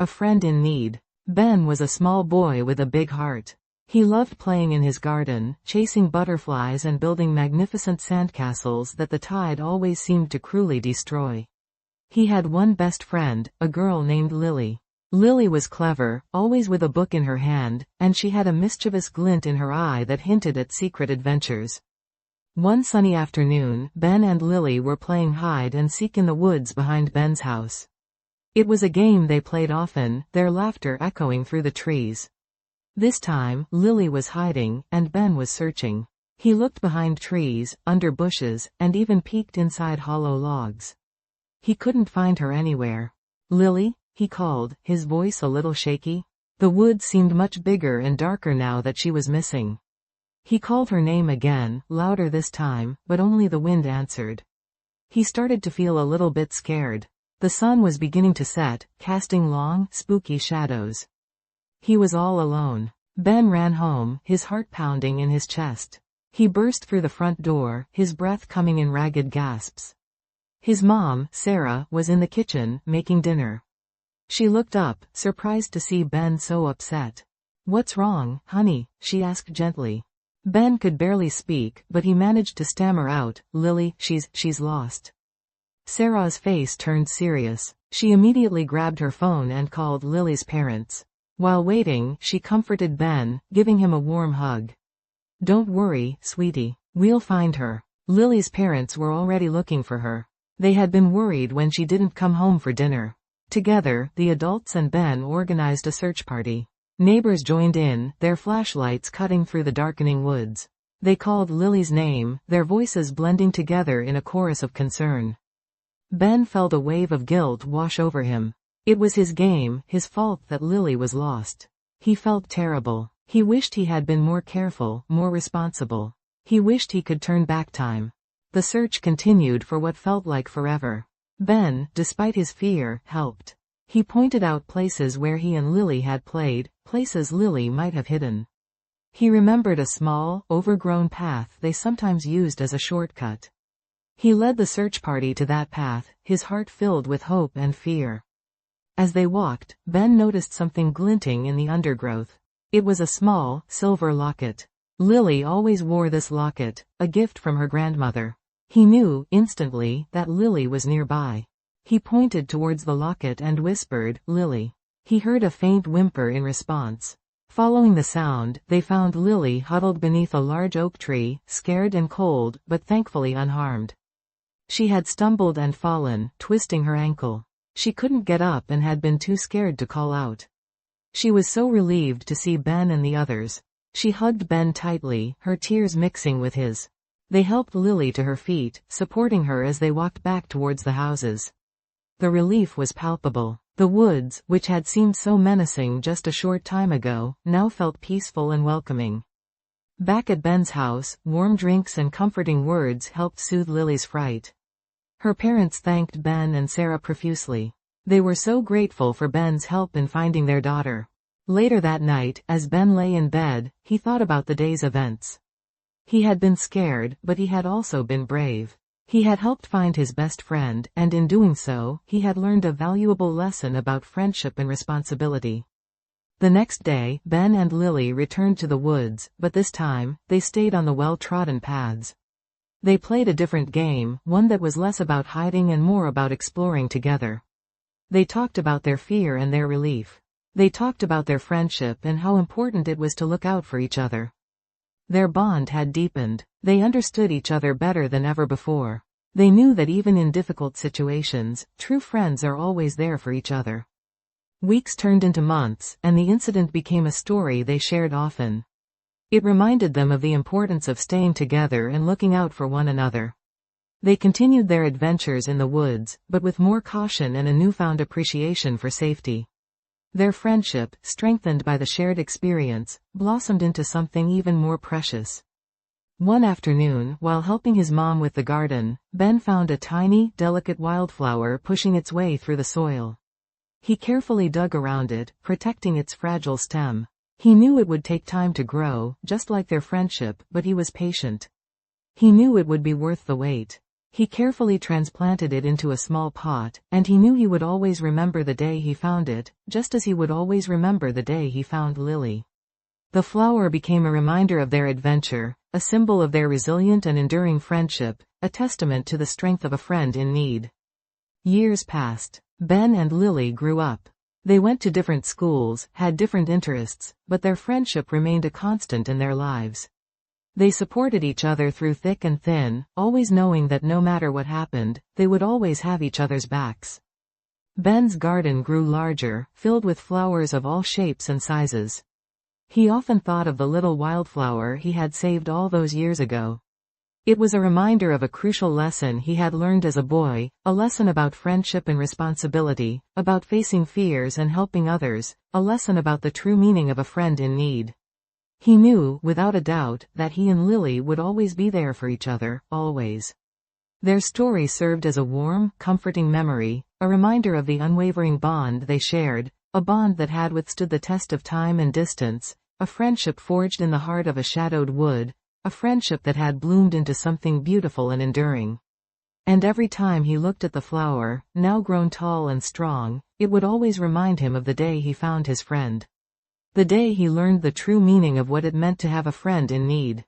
A friend in need. Ben was a small boy with a big heart. He loved playing in his garden, chasing butterflies and building magnificent sandcastles that the tide always seemed to cruelly destroy. He had one best friend, a girl named Lily. Lily was clever, always with a book in her hand, and she had a mischievous glint in her eye that hinted at secret adventures. One sunny afternoon, Ben and Lily were playing hide and seek in the woods behind Ben's house. It was a game they played often, their laughter echoing through the trees. This time, Lily was hiding, and Ben was searching. He looked behind trees, under bushes, and even peeked inside hollow logs. He couldn't find her anywhere. "Lily?" he called, his voice a little shaky. The woods seemed much bigger and darker now that she was missing. He called her name again, louder this time, but only the wind answered. He started to feel a little bit scared. The sun was beginning to set, casting long, spooky shadows. He was all alone. Ben ran home, his heart pounding in his chest. He burst through the front door, his breath coming in ragged gasps. His mom, Sarah, was in the kitchen, making dinner. She looked up, surprised to see Ben so upset. "What's wrong, honey?" she asked gently. Ben could barely speak, but he managed to stammer out, "Lily, she's lost." Sarah's face turned serious. She immediately grabbed her phone and called Lily's parents. While waiting, she comforted Ben, giving him a warm hug. "Don't worry, sweetie. We'll find her." Lily's parents were already looking for her. They had been worried when she didn't come home for dinner. Together, the adults and Ben organized a search party. Neighbors joined in, their flashlights cutting through the darkening woods. They called Lily's name, their voices blending together in a chorus of concern. Ben felt a wave of guilt wash over him. It was his game, his fault that Lily was lost. He felt terrible. He wished he had been more careful, more responsible. He wished he could turn back time. The search continued for what felt like forever. Ben, despite his fear, helped. He pointed out places where he and Lily had played, places Lily might have hidden. He remembered a small, overgrown path they sometimes used as a shortcut. He led the search party to that path, his heart filled with hope and fear. As they walked, Ben noticed something glinting in the undergrowth. It was a small, silver locket. Lily always wore this locket, a gift from her grandmother. He knew, instantly, that Lily was nearby. He pointed towards the locket and whispered, "Lily." He heard a faint whimper in response. Following the sound, they found Lily huddled beneath a large oak tree, scared and cold, but thankfully unharmed. She had stumbled and fallen, twisting her ankle. She couldn't get up and had been too scared to call out. She was so relieved to see Ben and the others. She hugged Ben tightly, her tears mixing with his. They helped Lily to her feet, supporting her as they walked back towards the houses. The relief was palpable. The woods, which had seemed so menacing just a short time ago, now felt peaceful and welcoming. Back at Ben's house, warm drinks and comforting words helped soothe Lily's fright. Her parents thanked Ben and Sarah profusely. They were so grateful for Ben's help in finding their daughter. Later that night, as Ben lay in bed, he thought about the day's events. He had been scared, but he had also been brave. He had helped find his best friend, and in doing so, he had learned a valuable lesson about friendship and responsibility. The next day, Ben and Lily returned to the woods, but this time, they stayed on the well-trodden paths. They played a different game, one that was less about hiding and more about exploring together. They talked about their fear and their relief. They talked about their friendship and how important it was to look out for each other. Their bond had deepened. They understood each other better than ever before. They knew that even in difficult situations, true friends are always there for each other. Weeks turned into months, and the incident became a story they shared often. It reminded them of the importance of staying together and looking out for one another. They continued their adventures in the woods, but with more caution and a newfound appreciation for safety. Their friendship, strengthened by the shared experience, blossomed into something even more precious. One afternoon, while helping his mom with the garden, Ben found a tiny, delicate wildflower pushing its way through the soil. He carefully dug around it, protecting its fragile stem. He knew it would take time to grow, just like their friendship, but he was patient. He knew it would be worth the wait. He carefully transplanted it into a small pot, and he knew he would always remember the day he found it, just as he would always remember the day he found Lily. The flower became a reminder of their adventure, a symbol of their resilient and enduring friendship, a testament to the strength of a friend in need. Years passed. Ben and Lily grew up. They went to different schools, had different interests, but their friendship remained a constant in their lives. They supported each other through thick and thin, always knowing that no matter what happened, they would always have each other's backs. Ben's garden grew larger, filled with flowers of all shapes and sizes. He often thought of the little wildflower he had saved all those years ago. It was a reminder of a crucial lesson he had learned as a boy, a lesson about friendship and responsibility, about facing fears and helping others, a lesson about the true meaning of a friend in need. He knew, without a doubt, that he and Lily would always be there for each other, always. Their story served as a warm, comforting memory, a reminder of the unwavering bond they shared, a bond that had withstood the test of time and distance, a friendship forged in the heart of a shadowed wood, a friendship that had bloomed into something beautiful and enduring. And every time he looked at the flower, now grown tall and strong, it would always remind him of the day he found his friend. The day he learned the true meaning of what it meant to have a friend in need.